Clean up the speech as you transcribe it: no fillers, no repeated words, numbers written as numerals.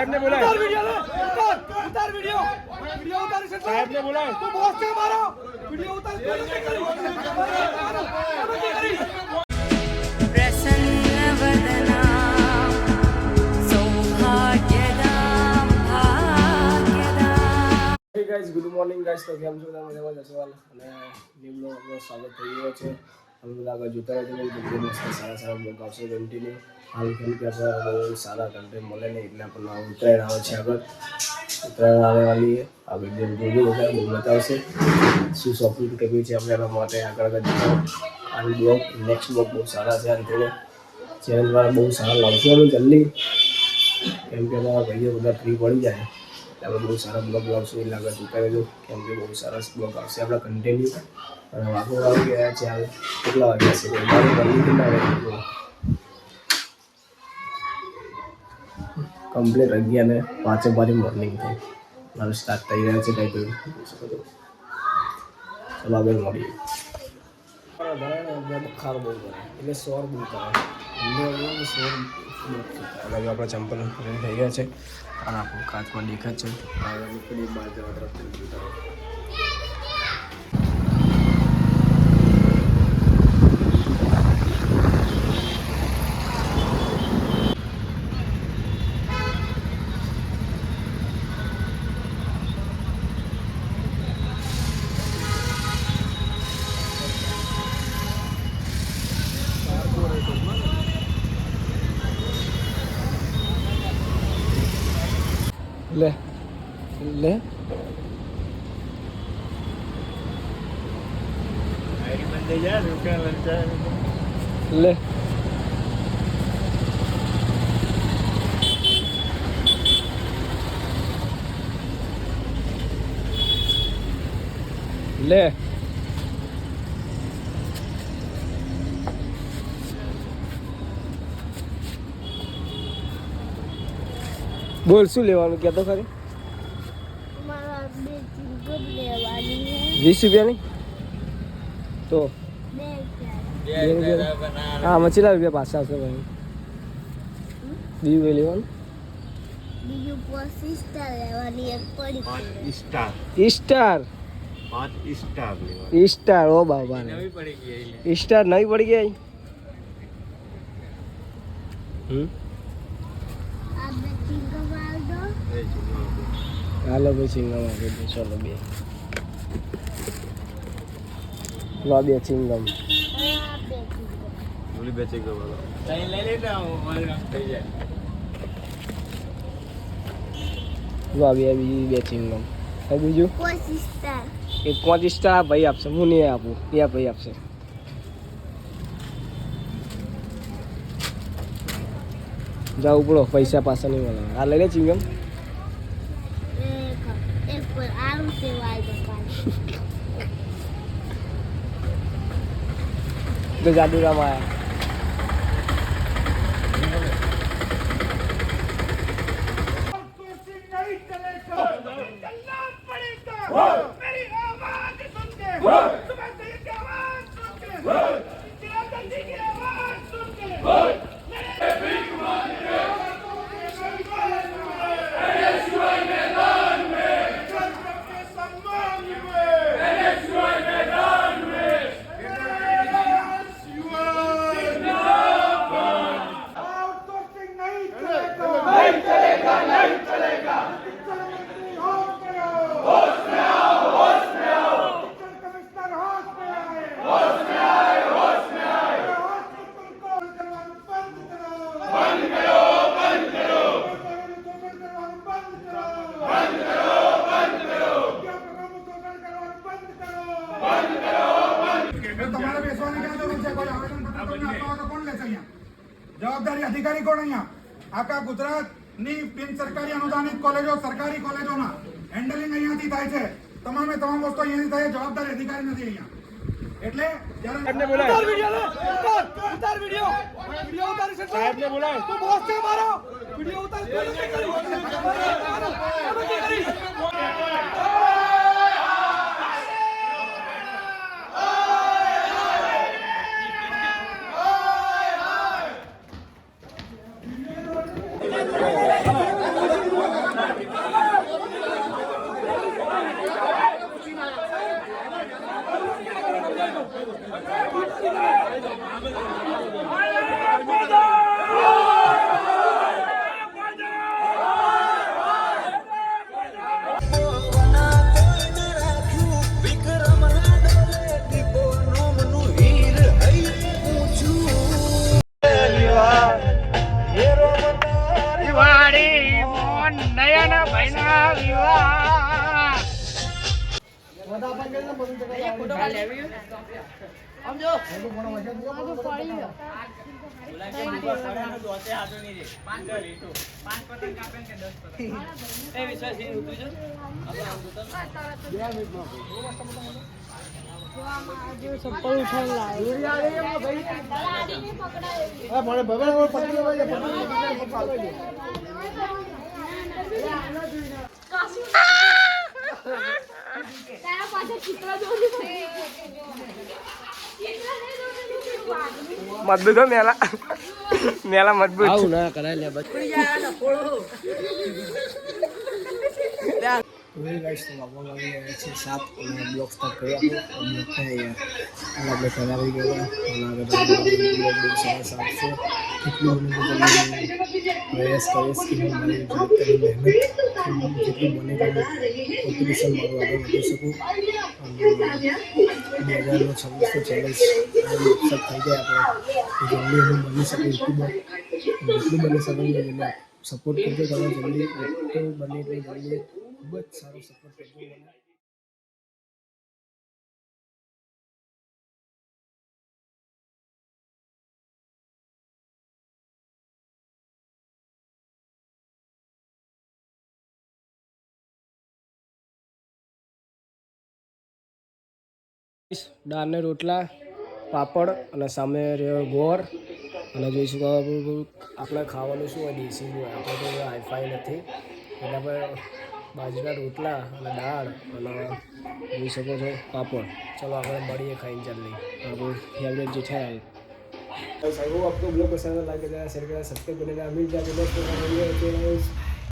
साहब ने बोला उतार वीडियो उतार वीडियो उतार साहब ने बोला तू बॉस से मारो वीडियो उतार प्रसन्न वदना सौभाग्यदां भाग्यदां। Hey guys good morning guys, तो કેમ છો તમે મજામાં જશો અને નિમનો આપણો સ્વાગત થઈ રહ્યો છે। हम लोग आगे જોતા રહેજો તો મસ્ત સારા બ્લોગ આવશે કન્ટિન્યુ। હાલ કેમ કે આપણે બહુ સારા કન્ટેન્ટ મળે ને એટલે આપણને ઉત્તરાયણ આવે છે, આગળ ઉત્તરાયણ આવે વાલી આગળ જેમ જોજો બધા બતાવશે શું શોપિંગ કરવી છે આપણે એના માટે આગળ જતા। આ બ્લોગ નેક્સ્ટ બ્લોગ બહુ સારા છે અને તેને ચેનલ દ્વારા બહુ સારા લાવશું અમે જલ્દી, કેમ કે અમારા ભાઈઓ બધા ફ્રી પડી જાય એટલે આપણે બહુ સારા બ્લોગ લાવશું એટલે આગળ જોતા રહેજો, કેમ કે બહુ સરસ બ્લોગ આવશે આપણા કન્ટિન્યુ। અને વાગો આવી ગયા છે, હાલ કેટલા વાગ્યા છે મારું બની કેટલા વાગ્યા કમ્પ્લીટ 11:05 મોર્નિંગ થઈ મારું સ્ટાર્ટ થઈ રહ્યા છે કંઈ ચલો આગળ મળીએ। બખાર બહુ કરે એટલે શોર બહુ કરે શોર અલગ આપણા ચંપલ રેડી થઈ ગયા છે અને આપણું કાચમાં દેખાય છે નીકળી બહાર જવા તરફ ले ले ले ले बोल શું લેવાનું કે તો ખરી 20 રૂપિયાની તો હા મચીલા રૂપિયા પાછા આવશે ભાઈ બીજું લેવાનું બીજું 5 સ્ટાર લેવાની એક પડી સ્ટાર 5 સ્ટાર લેવાની સ્ટાર ઓ બાબા નવી પડી ગઈ સ્ટાર નવી પડી ગઈ હાલો ભાઈ ચિંગમ આપી દો ચલો બે લો બે ચિંગમ બોલી બે ચિંગમ લઈ લેતા મારું કામ થઈ જાય લો બે બીજી બે ચિંગમ બીજું 5 સ્ટાર એક 5 સ્ટાર ભાઈ આપશે હું નહીં આપું એ ભાઈ આપશે જાવ ઉપડો પૈસા પાછા નહીં મળે આ લઈ લે ચિંગમ तो जादू राम आया मेरी आवाज सुन के सुबह से की आवाज सुन के चिराग जी की आवाज सुन के જવાબદારી અધિકારી કોણ અહીંયા આખા ગુજરાતની બિન સરકારી અનુદાનિત કોલેજો સરકારી કોલેજોના હેન્ડલિંગ અહીંયાથી થાય છે, તમામે તમામ વસ્તુ અહીંયાથી થાય, જવાબદારી અધિકારી નથી અહીંયા। એટલે જ્યારે ઉતાર વીડિયો ઉતાર વીડિયો ઉતાર સાહેબ ને બોલાય તું બોસ છે મારો વીડિયો ઉતાર મારાના ભાઈના વિવાહ. મજબૂત હો મેલા મેલા મજબૂત આવું ના કરાય લે બસ. ગાઈસ તો બાબા લાગી રહ્યા છે 7 અને બ્લોક સ્ટાર્ટ કર્યો આપણે બ્લોક થાય યાર આપણે કરાવી ગયા અને બ્લોક સરસ આવશે કેટલું પ્રયાસ કરીશ કે હું મારી જાત કરી મહેનત જેટલી બને કોમ્પિટિશન મારું આગળ વધી શકું અને 2026 તો ચેલેન્જ સબ થઈ જાય આપણે જલ્દી હું બની શકું યુટ્યુબર જેટલું બની શકું એટલે સપોર્ટ કરજો તમે જલ્દી એટલું બને એટલું જલ્દી ખૂબ જ સારો સપોર્ટ કરજો મને દાળને રોટલા પાપડ અને સામે રહ્યો ગોળ અને જોઈ શકો આપણે ખાવાનું શું હોય દેશી હોય આપણે તો હાઈફાઈ નથી એટલે આપણે બાજરીના રોટલા અને દાળ અને જોઈ શકો છો પાપડ ચલો આપણે મળીએ ખાઈને જલ્દી આપણું ફેવરેટ જે છે आपको ब्लॉग पसंद लाइक करें शेयर करें सब्सक्राइब करें मिल जाए